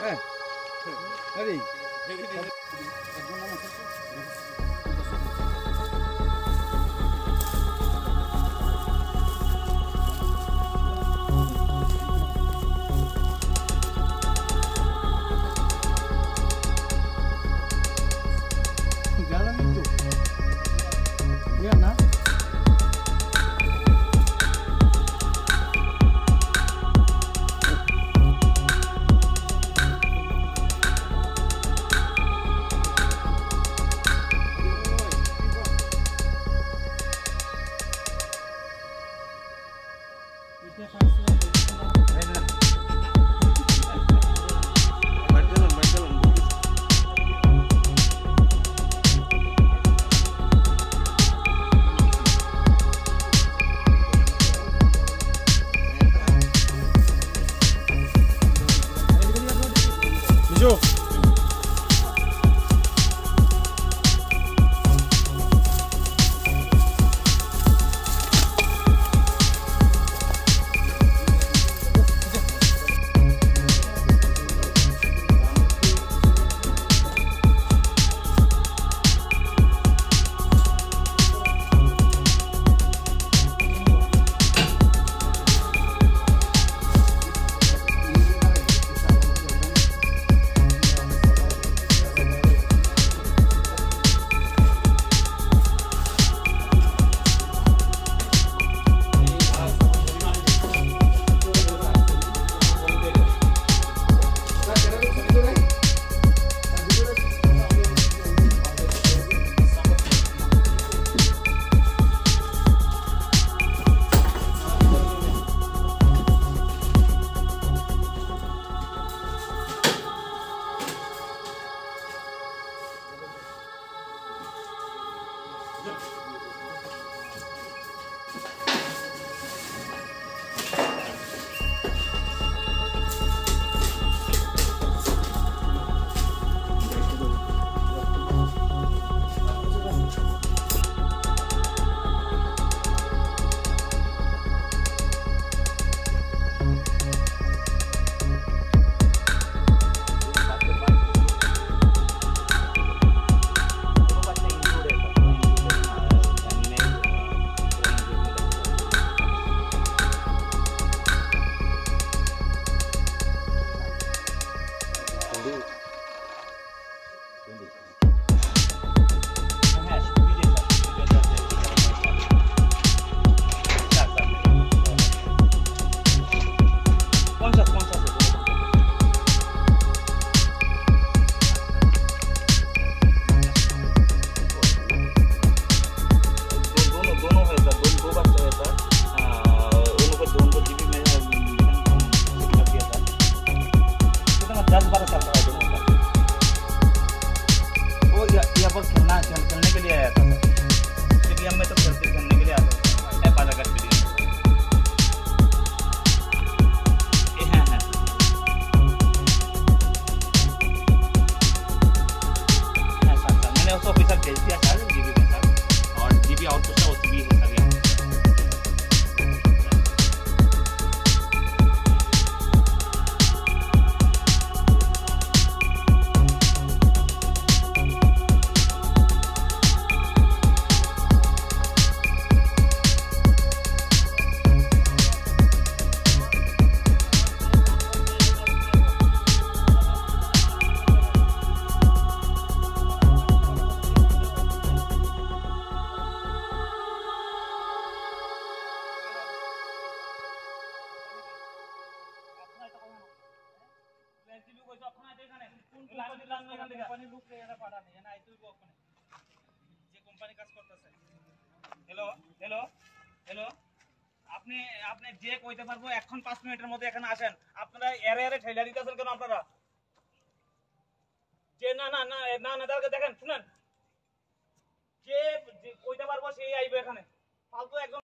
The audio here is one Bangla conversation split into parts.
হ্যাঁ রেডি हेलो हेलो हेलो আপনি আপনি যে কইতে পারবো এখন 5 মিনিটের মধ্যে এখানে আসেন আপনারা এরে এরে ঠেলা দিতেছেন কেন আপনারা যে না না না না না দাঁড়াকে দেখেন শুনেন যে কইতে পারবো সেই আইবে এখানে ফালতু একদম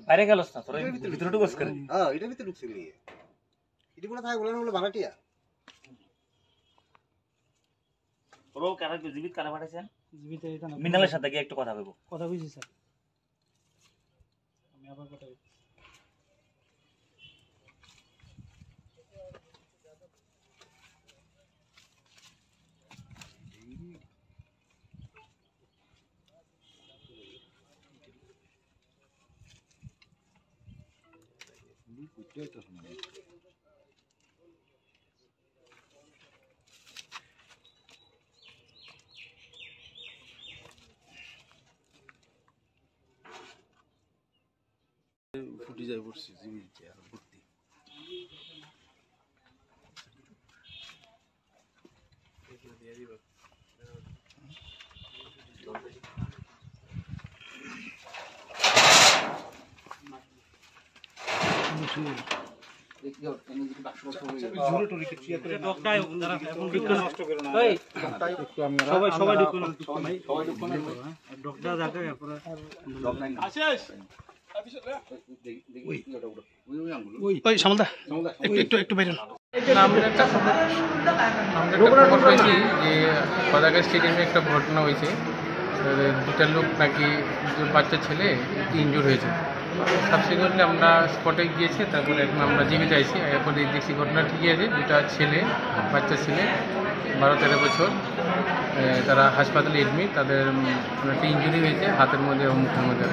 বাইরে গেল না তোরা ভিতরে ঢুকস করে হ্যাঁ এটা ভিতরে ঢুকছিল এটা বলে থাকে বলে বলে ভাড়াটিয়া তোরাও কারা জীবিত কারা পাঠাইছেন মিনালের সাথে গিয়ে একটু কথা বলবো কথা বুঝছি স্যার আমি আবার কথা বলছি ফুটি যায় পড়ছি জীবিত আর ভর্তি সবাই সবাই ঢুকুন ডক্টর যাকে ওই সামলদা একটু একটু বাইরে আমরা একটা খবর পেয়েছি যে পতাকা স্টেডিয়ামে একটা ঘটনা হয়েছে দুটা লোক নাকি বাচ্চা ছেলে ইনজুর হয়েছে সাবসিকুয়েন্টলি আমরা স্পটে গিয়েছি তারপরে এখন আমরা জীবিত আছি এরপরে দেখছি ঘটনা ঠিকই আছে দুটা ছেলে বাচ্চা ছেলে 12-13 বছর তারা হাসপাতালে এডমিট তাদের একটা ইনজুরি হয়েছে হাতের মধ্যে এবং মুখের মধ্যে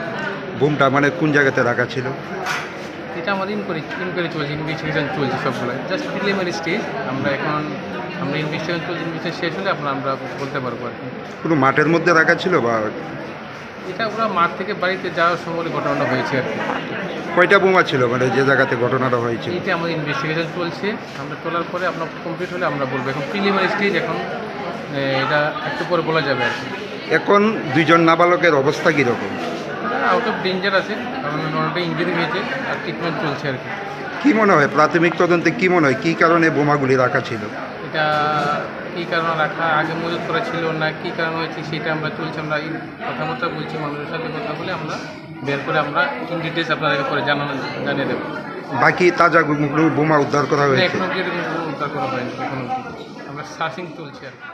বোমটা মানে কোন জায়গাতে রাখা ছিল? এটা আমাদের ইনকোয়ারি চলছে ইনভেস্টিগেশন চলছে সবগুলো জাস্ট প্রিলিমিনারি স্টেজ আমরা ইনভেস্টিগেশন চলছে ইনভেস্টিগেশন শেষ হলে আমরা বলতে পারবো আর কি কোনো মাঠের মধ্যে রাখা ছিল বা এটা ওরা মাঠ থেকে বাড়িতে যাওয়ার সময় ঘটনাটা হয়েছে আর কি কয়টা বোমা ছিল মানে যে জায়গাতে ঘটনাটা হয়েছিল? এইটা আমাদের ইনভেস্টিগেশন চলছে আমরা তোলার পরে আপনার কমপ্লিট হলে আমরা বলবো এখন প্রিলিমিনারি স্টেজ এখন এটা একটু পরে বলা যাবে আর কি এখন দুইজন নাবালকের অবস্থা কীরকম? আউট অফ ডেঞ্জার আছে কারণ ওনাটা ইঞ্জুরি হয়েছে আর ট্রিটমেন্ট চলছে আর কি কী মনে হয় প্রাথমিক তদন্তে কী মনে হয় কী কারণে বোমাগুলি রাখা ছিল? এটা কী কারণে রাখা আগে মজুত করা ছিল না কী কারণ হয়েছে সেটা আমরা চলছে আমরা কথাবার্তা বলছি মানুষের সাথে কথা বলে আমরা বের করে আমরা ইন ডিটেলস আপনাদেরকে পরে জানিয়ে দেবো বাকি তাজা বোমা উদ্ধার করা হয়েছে? এখনো কি এরকম কোনো উদ্ধার করা হয়নি এখনো আমরা সার্চিং চলছে আর কি